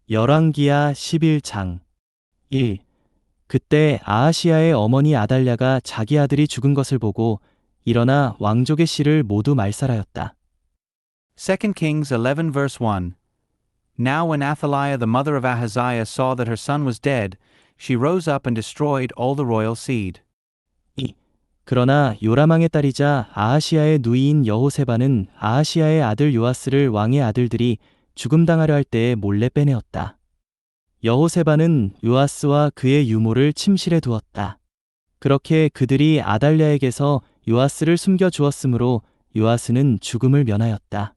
열왕기하 11장 1. 그때 아하시야의 어머니 아달랴가 자기 아들이 죽은 것을 보고 일어나 왕족의 씨를 모두 말살하였다. 2 Kings 11 verse 1. Now when Athaliah the mother of Ahaziah saw that her son was dead, she rose up and destroyed all the royal seed. 2. 그러나 요람왕의 딸이자 아하시야의 누이인 여호세바는 아하시야의 아들 요아스를 왕의 아들들이 죽음당하려 할 때에 몰래 빼내었다. 여호세바는 요아스와 그의 유모를 침실에 두었다. 그렇게 그들이 아달랴에게서 요아스를 숨겨 주었으므로 요아스는 죽음을 면하였다.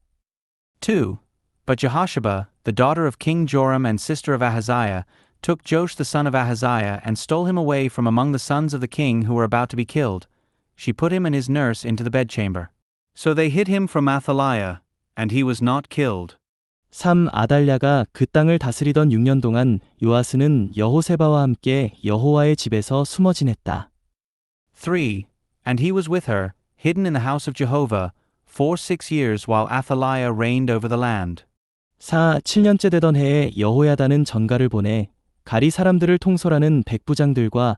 2. But Jehosheba, the daughter of King Joram and sister of Ahaziah, took Joash the son of Ahaziah and stole him away from among the sons of the king who were about to be killed. She put him and his nurse into the bedchamber. So they hid him from Athaliah, and he was not killed. 3. 아달랴가 그 땅을 다스리던 6년 동안 요아스는 여호세바와 함께 여호와의 집에서 숨어 지냈다. 3. And he was with her, hidden in the house of Jehovah, for 6 years while Athaliah reigned over the land. 4. 7년째 되던 해에 여호야다는 전가를 보내 가리 사람들을 통솔하는 백부장들과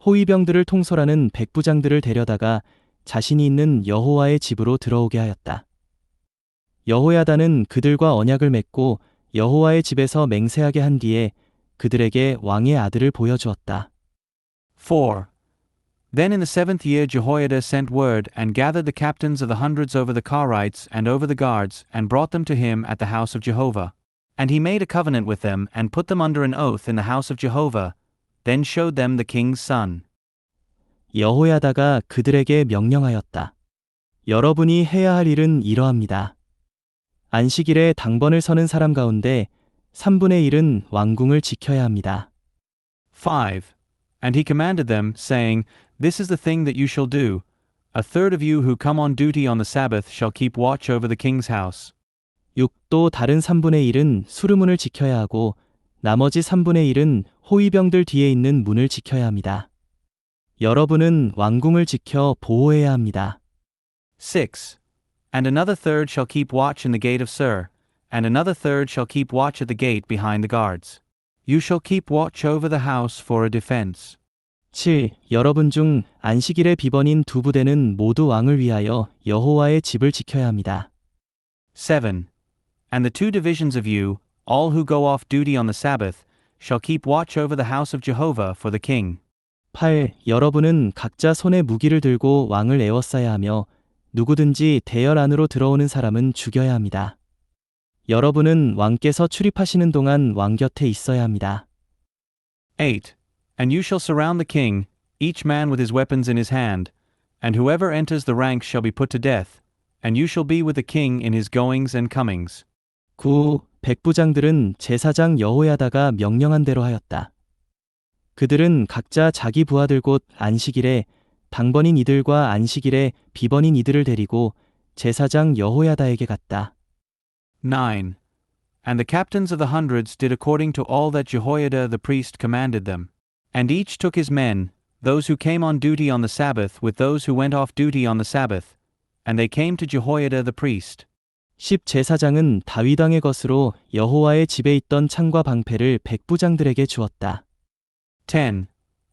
호위병들을 통솔하는 백부장들을 데려다가 자신이 있는 여호와의 집으로 들어오게 하였다. 여호야다는 그들과 언약을 맺고 여호와의 집에서 맹세하게 한 뒤에 그들에게 왕의 아들을 보여주었다. 4. Then in the 7th year Jehoiada sent word and gathered the captains of the hundreds over the Karites and over the guards and brought them to him at the house of Jehovah. And he made a covenant with them and put them under an oath in the house of Jehovah, then showed them the king's son. 여호야다가 그들에게 명령하였다. 여러분이 해야 할 일은 이러합니다. 안식일에 당번을 서는 사람 가운데 3분의 1은 왕궁을 지켜야 합니다. 5. And he commanded them, saying, This is the thing that you shall do. A third of you who come on duty on the Sabbath shall keep watch over the king's house. 6. 또 다른 3분의 1은 수르문을 지켜야 하고 나머지 3분의 1은 호위병들 뒤에 있는 문을 지켜야 합니다. 여러분은 왕궁을 지켜 보호해야 합니다. 6. And another third shall keep watch in the gate of Sur, and another third shall keep watch at the gate behind the guards. You shall keep watch over the house for a defense. 7. 여러분 중 안식일의 비번인 두 부대는 모두 왕을 위하여 여호와의 집을 지켜야 합니다. 7. And the 2 divisions of you, all who go off duty on the Sabbath, shall keep watch over the house of Jehovah for the king. 8. 여러분은 각자 손에 무기를 들고 왕을 에워싸야 하며 누구든지 대열 안으로 들어오는 사람은 죽여야 합니다. 여러분은 왕께서 출입하시는 동안 왕 곁에 있어야 합니다. 8. And you shall surround the king, each man with his weapons in his hand, and whoever enters the ranks shall be put to death, and you shall be with the king in his goings and comings. 9. 백부장들은 제사장 여호야다가 명령한 대로 하였다. 그들은 각자 자기 부하들 곧 안식일에 당번인 이들과 안식일에 비번인 이들을 데리고 제사장 여호야다에게 갔다. 9. And the captains of the hundreds did according to all that Jehoiada the priest commanded them. And each took his men, those who came on duty on the Sabbath with those who went off duty on the Sabbath, and they came to Jehoiada the priest. 10. 제사장은 다윗 왕의 것으로 여호와의 집에 있던 창과 방패를 백부장들에게 주었다. 10.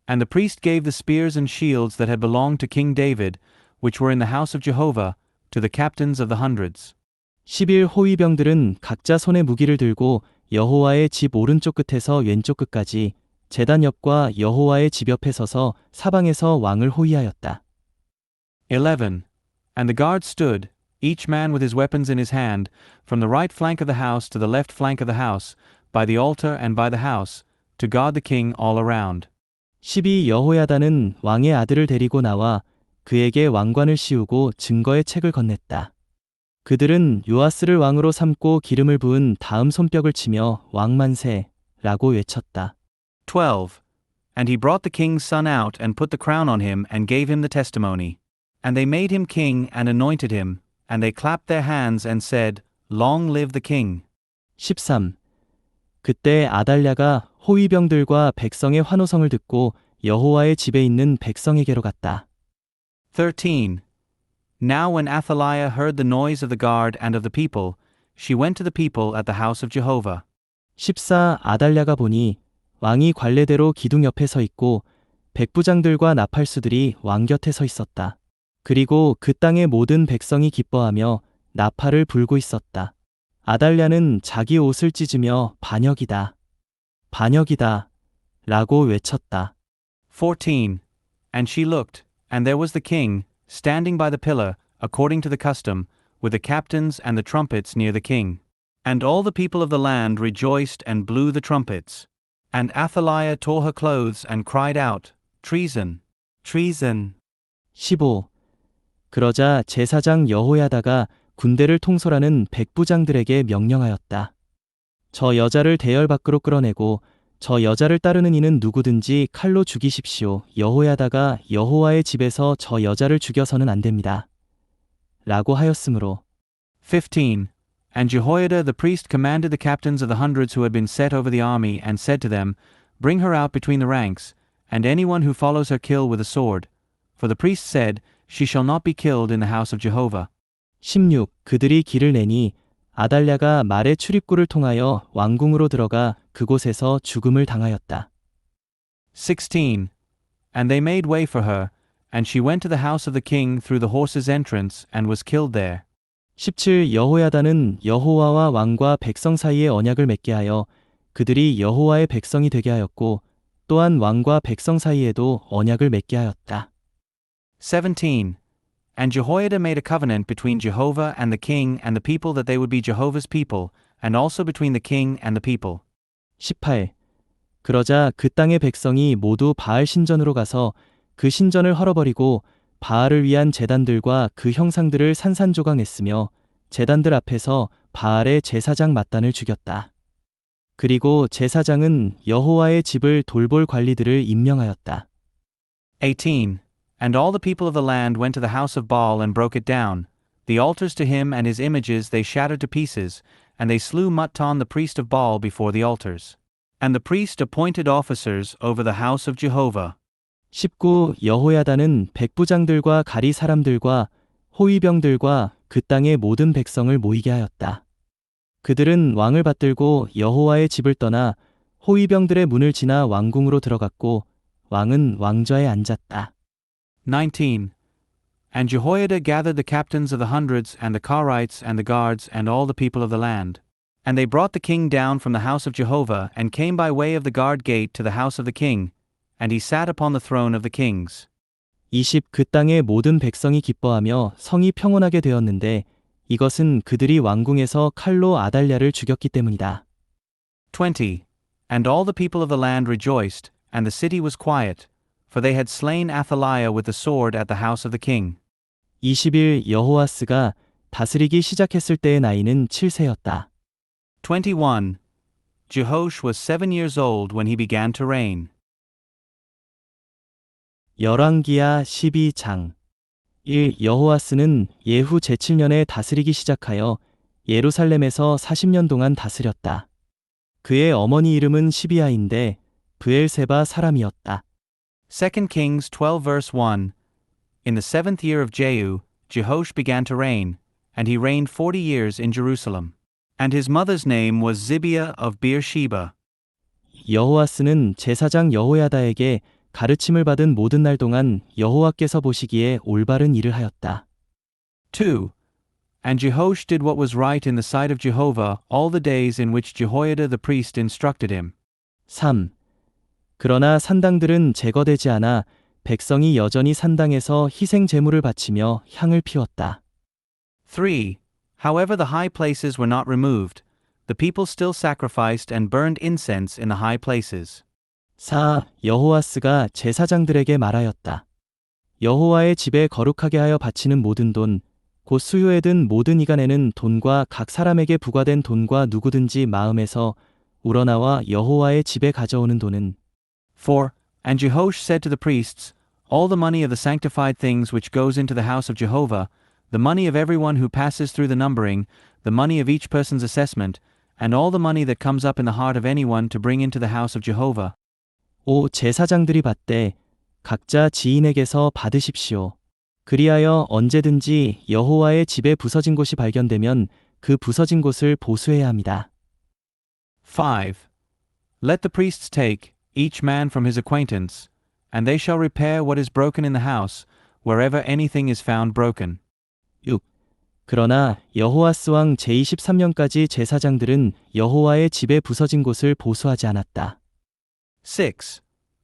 And the priest gave the spears and shields that had belonged to King David, which were in the house of Jehovah, to the captains of the hundreds. 11. 호위병들은 각자 손에 무기를 들고 여호와의 집 오른쪽 끝에서 왼쪽 끝까지 제단 옆과 여호와의 집 옆에 서서 사방에서 왕을 호위하였다. 11. And the guards stood, each man with his weapons in his hand, from the right flank of the house to the left flank of the house, by the altar and by the house, to guard the king all around. 12. 여호야다는 왕의 아들을 데리고 나와 그에게 왕관을 씌우고 증거의 책을 건넸다. 그들은 요아스를 왕으로 삼고 기름을 부은 다음 손뼉을 치며 왕만세라고 외쳤다. 12. And he brought the king's son out and put the crown on him and gave him the testimony. And they made him king and anointed him, and they clapped their hands and said, Long live the king. 13. 그때 아달랴가 호위병들과 백성의 환호성을 듣고 여호와의 집에 있는 백성에게로 갔다. 13. Now when Athaliah heard the noise of the guard and of the people, she went to the people at the house of Jehovah. 14. 아달랴가 보니 왕이 관례대로 기둥 옆에 서 있고 백부장들과 나팔수들이 왕 곁에 서 있었다. 그리고 그 땅의 모든 백성이 기뻐하며 나팔을 불고 있었다. 아달랴는 자기 옷을 찢으며 반역이다. 반역이다. 라고 외쳤다. 14. And she looked, and there was the king, standing by the pillar, according to the custom, with the captains and the trumpets near the king. And all the people of the land rejoiced and blew the trumpets. And Athaliah tore her clothes and cried out, Treason! Treason! 15. 그러자 제사장 여호야다가 군대를 통솔하는 백부장들에게 명령하였다. 저 여자를 대열 밖으로 끌어내고 저 여자를 따르는 이는 누구든지 칼로 죽이십시오. 여호야다가 여호와의 집에서 저 여자를 죽여서는 안 됩니다. 라고 하였으므로 15. And Jehoiada the priest commanded the captains of the hundreds who had been set over the army, and said to them, Bring her out between the ranks, and anyone who follows her kill with a sword. For the priest said, She shall not be killed in the house of Jehovah. 16. 그들이 길을 내니 아달랴가 말의 출입구를 통하여 왕궁으로 들어가 그곳에서 죽음을 당하였다. 16. And they made way for her, and she went to the house of the king through the horses' entrance, and was killed there. 17. 여호야다는 여호와와 왕과 백성 사이에 언약을 맺게 하여 그들이 여호와의 백성이 되게 하였고 또한 왕과 백성 사이에도 언약을 맺게 하였다. 17. And Jehoiada made a covenant between Jehovah and the king and the people that they would be Jehovah's people, and also between the king and the people. 18. 그러자 그 땅의 백성이 모두 바알 신전으로 가서 그 신전을 헐어버리고 바알을 위한 제단들과 그 형상들을 산산조각냈으며 제단들 앞에서 바알의 제사장 mat단을 죽였다. 그리고 제사장은 여호와의 집을 돌볼 관리들을 임명하였다. 18. And all the people of the land went to the house of Baal and broke it down. The altars to him and his images they shattered to pieces, and they slew Mattan the priest of Baal before the altars. And the priest appointed officers over the house of Jehovah. 19. 여호야다는 백부장들과 가리 사람들과 호위병들과 그 땅의 모든 백성을 모이게 하였다. 그들은 왕을 받들고 여호와의 집을 떠나 호위병들의 문을 지나 왕궁으로 들어갔고 왕은 왕좌에 앉았다. 19. And Jehoiada gathered the captains of the hundreds and the Karites and the guards and all the people of the land. And they brought the king down from the house of Jehovah and came by way of the guard gate to the house of the king, and he sat upon the throne of the kings. 20. 그 땅의 모든 백성이 기뻐하며 성이 평온하게 되었는데 이것은 그들이 왕궁에서 칼로 아달랴를 죽였기 때문이다. 20. And all the people of the land rejoiced, and the city was quiet, for they had slain Athaliah with the sword at the house of the king. 21. 여호아스가 다스리기 시작했을 때의 나이는 7세였다. 21. Jehoash was 7 years old when he began to reign. 열왕기하 12장 1. 여호아스는 예후 제7년에 다스리기 시작하여 예루살렘에서 40년 동안 다스렸다. 그의 어머니 이름은 시비아인데 브엘세바 사람이었다. 2 Kings 12 verse 1. In the 7th year of Jehu, Jehoash began to reign, and he reigned 40 years in Jerusalem. And his mother's name was Zibiah of Beersheba. 여호아스는 제사장 여호야다에게 가르침을 받은 모든 날 동안 여호와께서 보시기에 올바른 일을 하였다. 2. And Jehoash did what was right in the sight of Jehovah all the days in which Jehoiada the priest instructed him. 3. 그러나 산당들은 제거되지 않아 백성이 여전히 산당에서 희생 제물을 바치며 향을 피웠다. 3. However the high places were not removed, the people still sacrificed and burned incense in the high places. 4. 여호아스가 제사장들에게 말하였다. 여호와의 집에 거룩하게 하여 바치는 모든 돈, 곧 수요에 든 모든 이간에는 돈과 각 사람에게 부과된 돈과 누구든지 마음에서 우러나와 여호와의 집에 가져오는 돈은 4. And Jehoash said to the priests, All the money of the sanctified things which goes into the house of Jehovah, the money of everyone who passes through the numbering, the money of each person's assessment, and all the money that comes up in the heart of anyone to bring into the house of Jehovah. 5. 제사장들이 받되 각자 지인에게서 받으십시오. 그리하여 언제든지 여호와의 집에 부서진 곳이 발견되면 그 부서진 곳을 보수해야 합니다. 5. Let the priests take, each man from his acquaintance, and they shall repair what is broken in the house, wherever anything is found broken. 6. 그러나 여호아스 왕 제23년까지 제사장들은 여호와의 집에 부서진 곳을 보수하지 않았다. 6.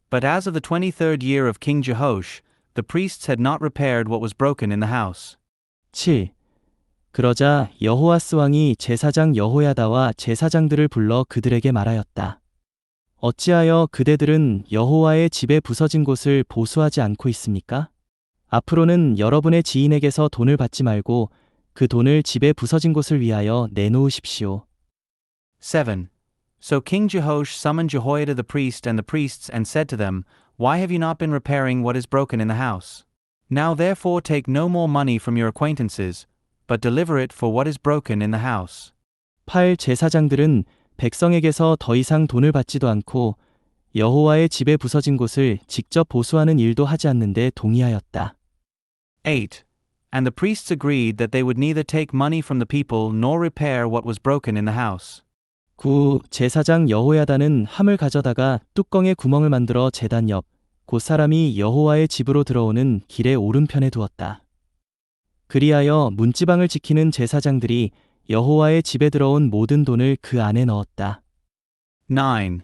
But as of the 23rd year of King Jehoash, the priests had not repaired what was broken in the house. 7. 그러자 여호아스 왕이 제사장 여호야다와 제사장들을 불러 그들에게 말하였다. 어찌하여 그대들은 여호와의 집에 부서진 곳을 보수하지 않고 있습니까? 앞으로는 여러분의 지인에게서 돈을 받지 말고 그 돈을 집에 부서진 곳을 위하여 내놓으십시오. 7. So King Jehoash summoned Jehoiada the priest and the priests and said to them, Why have you not been repairing what is broken in the house? Now therefore take no more money from your acquaintances, but deliver it for what is broken in the house. 8. 제사장들은 백성에게서 더 이상 돈을 받지도 않고 여호와의 집에 부서진 곳을 직접 보수하는 일도 하지 않는데 동의하였다. 8. And the priests agreed that they would neither take money from the people nor repair what was broken in the house. 9. 제사장 여호야다는 함을 가져다가 뚜껑에 구멍을 만들어 제단 옆 곧 사람이 여호와의 집으로 들어오는 길의 오른편에 두었다. 그리하여 문지방을 지키는 제사장들이 여호와의 집에 들어온 모든 돈을 그 안에 넣었다. 9.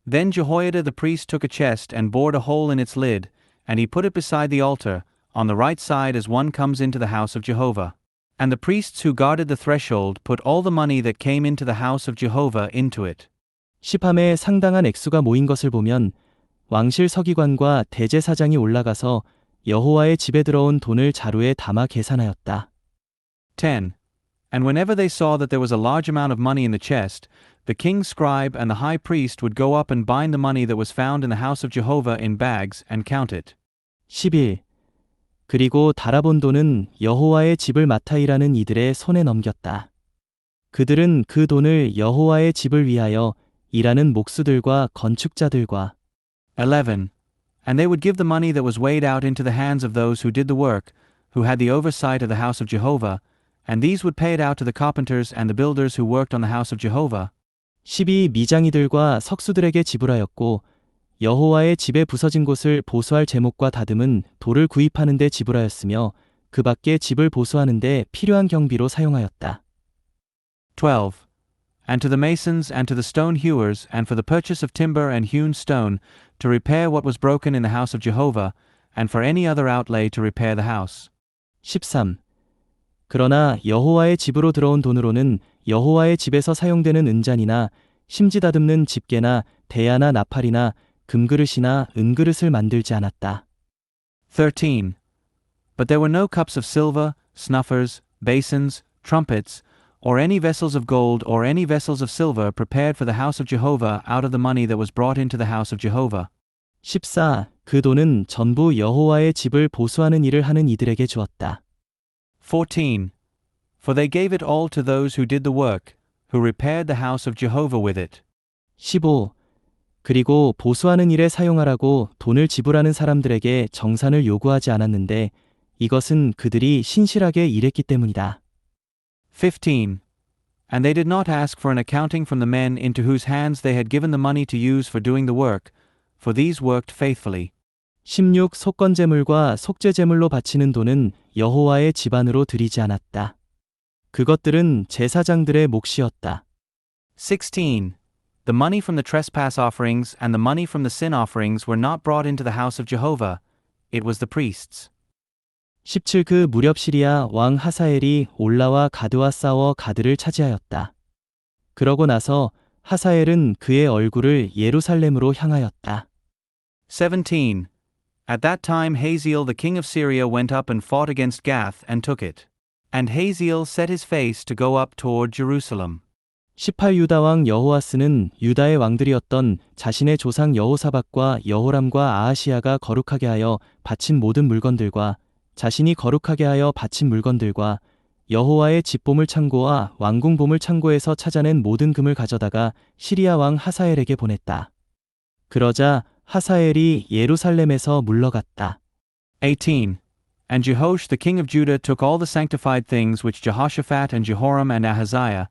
Then Jehoiada the priest took a chest and bored a hole in its lid, and he put it beside the altar, on the right side as one comes into the house of Jehovah. And the priests who guarded the threshold put all the money that came into the house of Jehovah into it. 시팜에 상당한 액수가 모인 것을 보면 왕실 서기관과 대제사장이 올라가서 여호와의 집에 들어온 돈을 자루에 담아 계산하였다. 10. And whenever they saw that there was a large amount of money in the chest, the king's scribe and the high priest would go up and bind the money that was found in the house of Jehovah in bags and count it. 11. 그리고 달아본 돈은 여호와의 집을 맡아 일하는 이들의 손에 넘겼다. 그들은 그 돈을 여호와의 집을 위하여 일하는 목수들과 건축자들과 11. And they would give the money that was weighed out into the hands of those who did the work, who had the oversight of the house of Jehovah, and these would pay it out to the carpenters and the builders who worked on the house of Jehovah. 12. 미장이들과 석수들에게 지불하였고 여호와의 집에 부서진 곳을 보수할 제목과 다듬은 돌을 구입하는 데 지불하였으며 그 밖에 집을 보수하는 데 필요한 경비로 사용하였다. 12. And to the masons and to the stone hewers and for the purchase of timber and hewn stone to repair what was broken in the house of Jehovah and for any other outlay to repair the house. 13. 그러나 여호와의 집으로 들어온 돈으로는 여호와의 집에서 사용되는 은잔이나 심지 다듬는 집게나 대야나 나팔이나 금그릇이나 은그릇을 만들지 않았다. 13. But there were no cups of silver, snuffers, basins, trumpets, or any vessels of gold or any vessels of silver prepared for the house of Jehovah out of the money that was brought into the house of Jehovah. 14. 그 돈은 전부 여호와의 집을 보수하는 일을 하는 이들에게 주었다. 14. For they gave it all to those who did the work, who repaired the house of Jehovah with it. 15. 그리고 보수하는 일에 사용하라고 돈을 지불하는 사람들에게 정산을 요구하지 않았는데 이것은 그들이 신실하게 일했기 때문이다. 15. And they did not ask for an accounting from the men into whose hands they had given the money to use for doing the work, for these worked faithfully. 16. 속건제물과 속죄제물로 바치는 돈은 여호와의 집안으로 들이지 않았다. 그것들은 제사장들의 몫이었다. 16. The money from the trespass offerings and the money from the sin offerings were not brought into the house of Jehovah, it was the priests. 17. 그 무렵 시리아 왕 하사엘이 올라와 가드와 싸워 가드를 차지하였다. 그러고 나서 하사엘은 그의 얼굴을 예루살렘으로 향하였다. 17. At that time Hazael the king of Syria went up and fought against Gath and took it. And Hazael set his face to go up toward Jerusalem. 18. 유다 왕 여호아스는 유다의 왕들이었던 자신의 조상 여호사밧과 여호람과 아하시야가 거룩하게 하여 바친 모든 물건들과 자신이 거룩하게 하여 바친 물건들과 여호와의 집보물 창고와 왕궁 보물 창고에서 찾아낸 모든 금을 가져다가 시리아 왕 하사엘에게 보냈다. 그러자 하사엘이 예루살렘에서 물러갔다. 18. And Jehoash the king of Judah took all the sanctified things which Jehoshaphat and Jehoram and Ahaziah,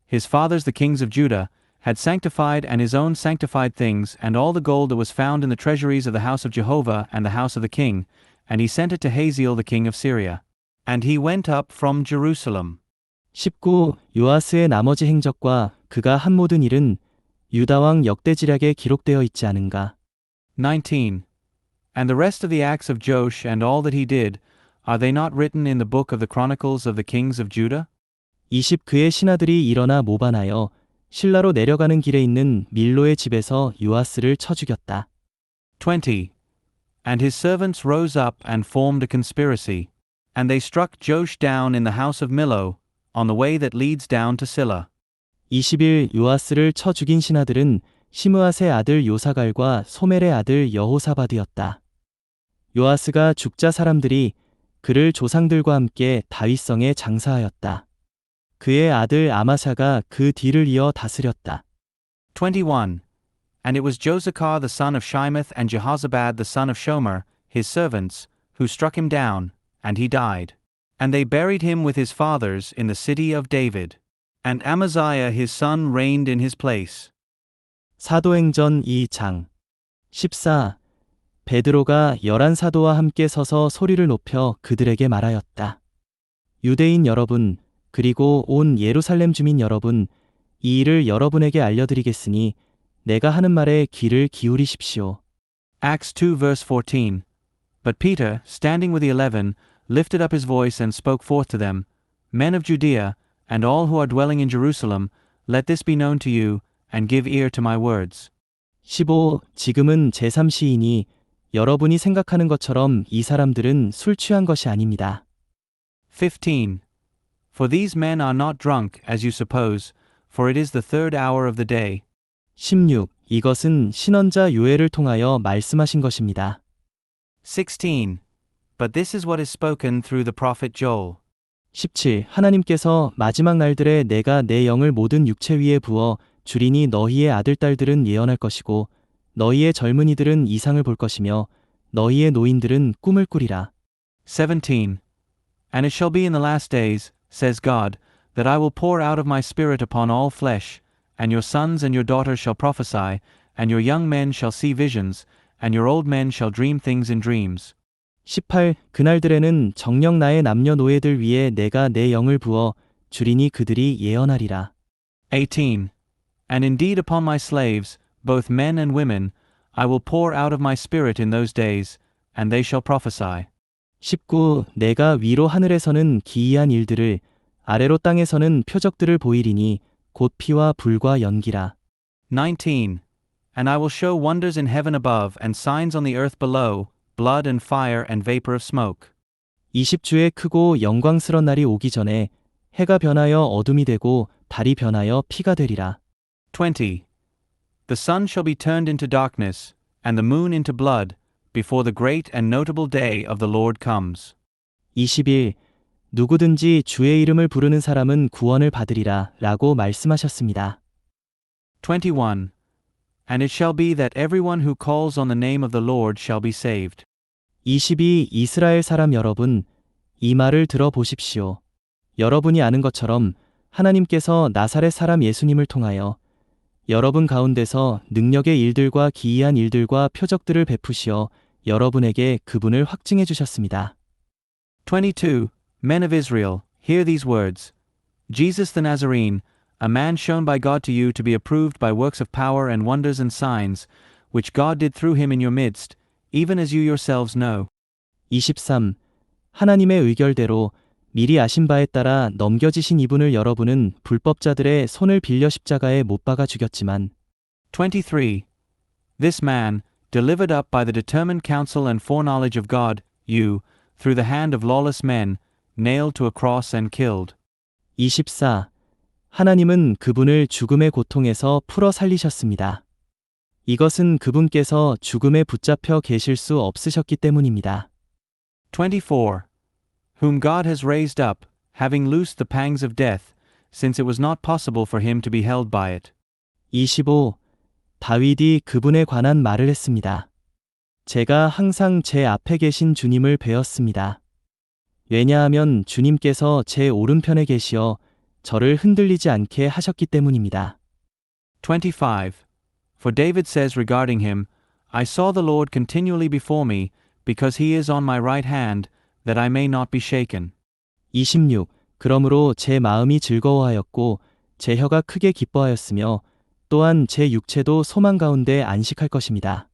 his fathers the kings of Judah, had sanctified and his own sanctified things, and all the gold that was found in the treasuries of the house of Jehovah and the house of the king, and he sent it to Hazael the king of Syria. And he went up from Jerusalem. 19. 요아스의 나머지 행적과 그가 한 모든 일은 유다왕 역대지략에 기록되어 있지 않은가? 19. And the rest of the acts of Joash and all that he did, are they not written in the book of the chronicles of the kings of Judah? 20. 그의 신하들이 일어나 모반하여 실라로 내려가는 길에 있는 밀로의 집에서 요아스를 쳐 죽였다. 20. And his servants rose up and formed a conspiracy, and they struck Joash down in the house of Millo, on the way that leads down to Silla. 21. 요아스를 쳐 죽인 신하들은 시므앗의 아들 요사갈과 소멜의 아들 여호사바드였다. 요아스가 죽자 사람들이 그를 조상들과 함께 다윗성에 장사하였다. 그의 아들 아마샤가 그 뒤를 이어 다스렸다. 21. And it was Josachar the son of Shimeth and Jehozabad the son of Shomer, his servants, who struck him down, and he died. And they buried him with his fathers in the city of David. And Amaziah his son reigned in his place. 사도행전 2장 14. 베드로가 11사도와 함께 서서 소리를 높여 그들에게 말하였다. 유대인 여러분, 그리고 온 예루살렘 주민 여러분, 이 일을 여러분에게 알려드리겠으니 내가 하는 말에 귀를 기울이십시오. Acts 2 verse 14. But Peter, standing with the 11, lifted up his voice and spoke forth to them, Men of Judea, and all who are dwelling in Jerusalem, let this be known to you, and give ear to my words. 15. 지금은 제3시이니 여러분이 생각하는 것처럼 이 사람들은 술 취한 것이 아닙니다. 15. For these men are not drunk, as you suppose, for it is the third hour of the day. 16. 이것은 신언자 요엘을 통하여 말씀하신 것입니다. 16. But this is what is spoken through the prophet Joel. 17. 하나님께서 마지막 날들에 내가 내 영을 모든 육체 위에 부어 주리니 너희의 아들딸들은 예언할 것이고 너희의 젊은이들은 이상을 볼 것이며 너희의 노인들은 꿈을 꾸리라. 17. And it shall be in the last days, says God, that I will pour out of my spirit upon all flesh, and your sons and your daughters shall prophesy, and your young men shall see visions, and your old men shall dream things in dreams. 18. 그날들에는 정녕 나의 남녀노예들 위에 내가 내 영을 부어 주리니 그들이 예언하리라. 18. And indeed upon my slaves, both men and women, I will pour out of my spirit in those days, and they shall prophesy. 19. 내가 위로 하늘에서는 기이한 일들을 아래로 땅에서는 표적들을 보이리니 곧 피와 불과 연기라. 19. And I will show wonders in heaven above and signs on the earth below, blood and fire and vapor of smoke. 20주의 크고 영광스런 날이 오기 전에 해가 변하여 어둠이 되고 달이 변하여 피가 되리라. 20. The sun shall be turned into darkness, and the moon into blood, before the great and notable day of the Lord comes. 21. 누구든지 주의 이름을 부르는 사람은 구원을 받으리라 라고 말씀하셨습니다. 21. And it shall be that everyone who calls on the name of the Lord shall be saved. 22. 이스라엘 사람 여러분, 이 말을 들어보십시오. 여러분이 아는 것처럼 하나님께서 나사렛 사람 예수님을 통하여 여러분 가운데서 능력의 일들과 기이한 일들과 표적들을 베푸시어 여러분에게 그분을 확증해 주셨습니다. 22. Men of Israel, hear these words. Jesus the Nazarene, a man shown by God to you to be approved by works of power and wonders and signs, which God did through him in your midst, even as you yourselves know. 23. 하나님의 의결대로 미리 아신 바에 따라 넘겨지신 이분을 여러분은 불법자들의 손을 빌려 십자가에 못 박아 죽였지만 23. This man, delivered up by the determined counsel and foreknowledge of God, you, through the hand of lawless men, nailed to a cross and killed. 24. 하나님은 그분을 죽음의 고통에서 풀어 살리셨습니다. 이것은 그분께서 죽음에 붙잡혀 계실 수 없으셨기 때문입니다. 24. Whom God has raised up, having loosed the pangs of death, since it was not possible for him to be held by it. 25. 다윗이 그분에 관한 말을 했습니다. 제가 항상 제 앞에 계신 주님을 배웠습니다. 왜냐하면 주님께서 제 오른편에 계시어 저를 흔들리지 않게 하셨기 때문입니다. 25. For David says regarding him, I saw the Lord continually before me, because he is on my right hand, that I may not be shaken. 26. 그러므로 제 마음이 즐거워하였고 제 혀가 크게 기뻐하였으며 또한 제 육체도 소망 가운데 안식할 것입니다.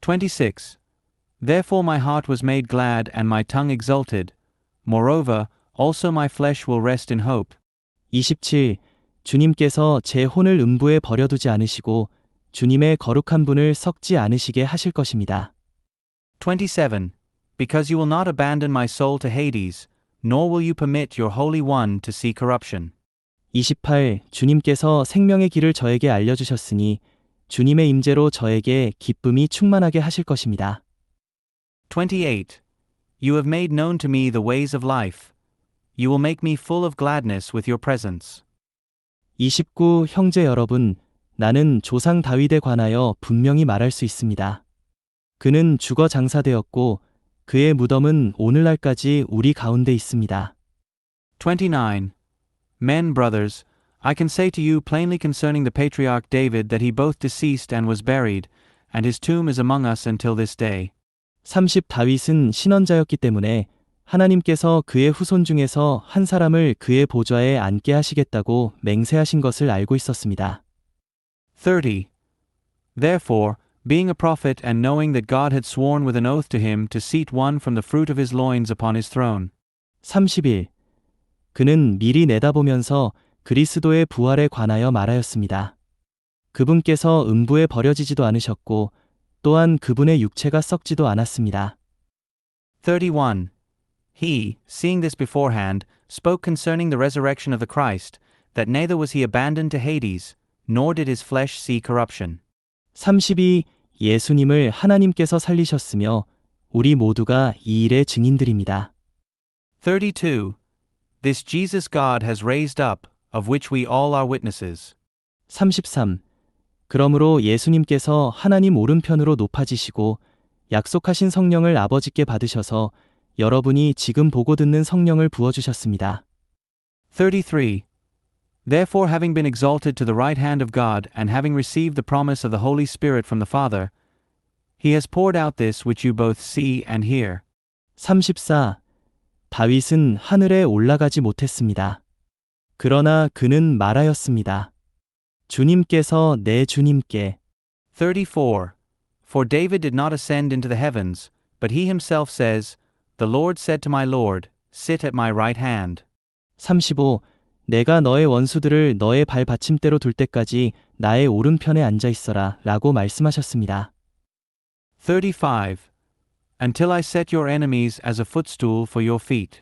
26. Therefore my heart was made glad and my tongue exulted. Moreover, also my flesh will rest in hope. 27. 주님께서 제 혼을 음부에 버려두지 않으시고 주님의 거룩한 분을 썩지 않으시게 하실 것입니다. 27. Because you will not abandon my soul to Hades, nor will you permit your Holy One to see corruption. 28. 주님께서 생명의 길을 저에게 알려주셨으니 주님의 임재로 저에게 기쁨이 충만하게 하실 것입니다. 28. You have made known to me the ways of life. You will make me full of gladness with your presence. 29. 형제 여러분, 나는 조상 다윗에 관하여 분명히 말할 수 있습니다. 그는 죽어 장사되었고 그의 무덤은 오늘날까지 우리 가운데 있습니다. 29. Men, brothers, I can say to you plainly concerning the patriarch David that he both deceased and was buried, and his tomb is among us until this day. 30. 다윗은 신원자였기 때문에 하나님께서 그의 후손 중에서 한 사람을 그의 보좌에 앉게 하시겠다고 맹세하신 것을 알고 있었습니다. 30. Therefore, being a prophet and knowing that God had sworn with an oath to him to seat one from the fruit of his loins upon his throne. 31. 그는 미리 내다보면서 그리스도의 부활에 관하여 말하였습니다. 그분께서 음부에 버려지지도 않으셨고 또한 그분의 육체가 썩지도 않았습니다. 31. He, seeing this beforehand, spoke concerning the resurrection of the Christ, that neither was he abandoned to Hades, nor did his flesh see corruption. 32. 예수님을 하나님께서 살리셨으며 우리 모두가 이 일의 증인들입니다. 32. This Jesus God has raised up, of which we all are witnesses. 33. 그러므로 예수님께서 하나님 오른편으로 높아지시고 약속하신 성령을 아버지께 받으셔서 여러분이 지금 보고 듣는 성령을 부어주셨습니다. 33. Therefore, having been exalted to the right hand of God, and having received the promise of the Holy Spirit from the Father, he has poured out this which you both see and hear. 34. 다윗은 하늘에 올라가지 못했습니다. 그러나 그는 말하였습니다. 주님께서 내 주님께 34. For David did not ascend into the heavens, but he himself says, The Lord said to my Lord, Sit at my right hand. 35. 내가 너의 원수들을 너의 발 받침대로 둘 때까지 나의 오른편에 앉아 있어라 라고 말씀하셨습니다. 35. Until I set your enemies as a footstool for your feet.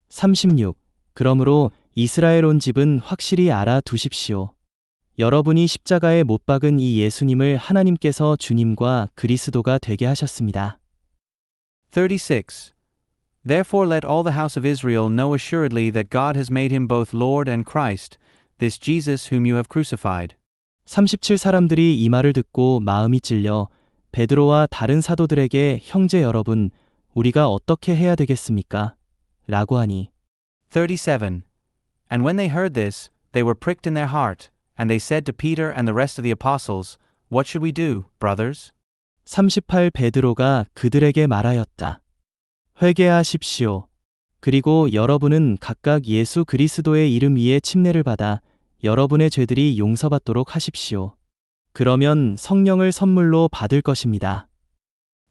36. 그러므로 이스라엘 온 집은 확실히 알아두십시오. 여러분이 십자가에 못 박은 이 예수님을 하나님께서 주님과 그리스도가 되게 하셨습니다. 36. Therefore let all the house of Israel know assuredly that God has made him both Lord and Christ, this Jesus whom you have crucified. 37. 사람들이 이 말을 듣고 마음이 찔려 베드로와 다른 사도들에게 형제 여러분, 우리가 어떻게 해야 되겠습니까? 라고 하니 37. And when they heard this, they were pricked in their heart, and they said to Peter and the rest of the apostles, What should we do, brothers? 38. 베드로가 그들에게 말하였다. 회개하십시오. 그리고 여러분은 각각 예수 그리스도의 이름 위에 침례를 받아 여러분의 죄들이 용서받도록 하십시오. 그러면 성령을 선물로 받을 것입니다.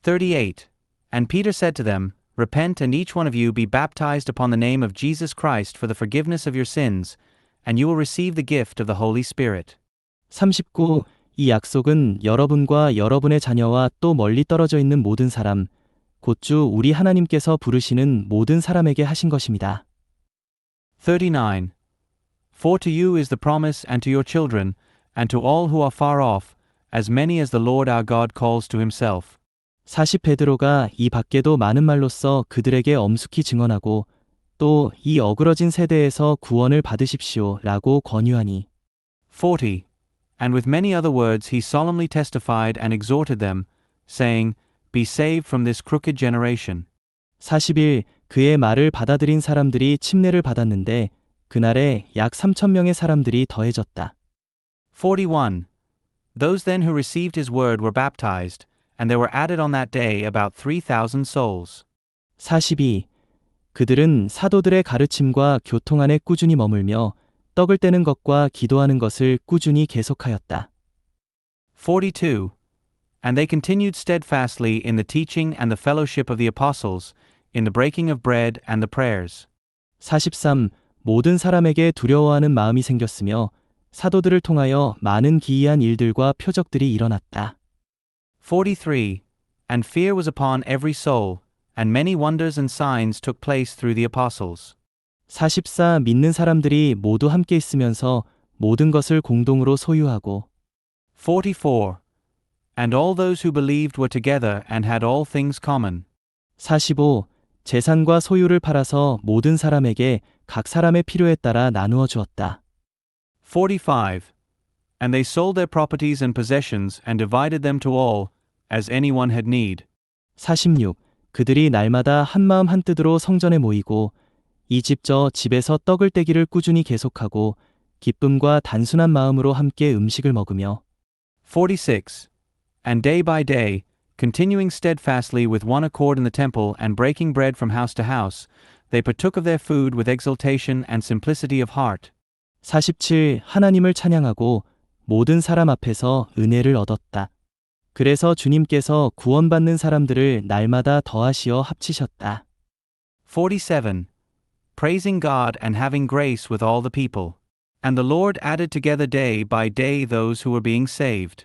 38. And Peter said to them, Repent and each one of you be baptized upon the name of Jesus Christ for the forgiveness of your sins, and you will receive the gift of the Holy Spirit. 39. 이 약속은 여러분과 여러분의 자녀와 또 멀리 떨어져 있는 모든 사람, 곧주 우리 하나님께서 부르시는 모든 사람에게 하신 것입니다. 39. For to you is the promise, and to your children, and to all who are far off, as many as the Lord our God calls to himself. 40. 베드로가 이 밖에도 많은 말로써 그들에게 엄숙히 증언하고 또 이 어그러진 세대에서 구원을 받으십시오 라고 권유하니 40. And with many other words he solemnly testified and exhorted them, saying, Be saved from this crooked generation. 41. 그의 말을 받아들인 사람들이 침례를 받았는데 그날에 약 3,000명의 사람들이 더해졌다. 41. Those then who received his word were baptized, and there were added on that day about 3,000 souls. 42. 그들은 사도들의 가르침과 교통 안에 꾸준히 머물며 떡을 떼는 것과 기도하는 것을 꾸준히 계속하였다. 42. And they continued steadfastly in the teaching and the fellowship of the apostles, in the breaking of bread and the prayers. 43. 모든 사람에게 두려워하는 마음이 생겼으며 사도들을 통하여 많은 기이한 일들과 표적들이 일어났다. 43. And fear was upon every soul, and many wonders and signs took place through the apostles. 44. 믿는 사람들이 모두 함께 있으면서 모든 것을 공동으로 소유하고 44. And all those who believed were together and had all things common. 45. 재산과 소유를 팔아서 모든 사람에게 각 사람의 필요에 따라 나누어 주었다. 45. And they sold their properties and possessions and divided them to all, as anyone had need. 46. 그들이 날마다 한마음 한뜻으로 성전에 모이고 이 집 저 집에서 떡을 떼기를 꾸준히 계속하고 기쁨과 단순한 마음으로 함께 음식을 먹으며 46. And day by day, continuing steadfastly with one accord in the temple and breaking bread from house to house, they partook of their food with exultation and simplicity of heart. 47. 하나님을 찬양하고 모든 사람 앞에서 은혜를 얻었다. 그래서 주님께서 구원받는 사람들을 날마다 더하시어 합치셨다. 47. Praising God and having grace with all the people. And the Lord added together day by day those who were being saved.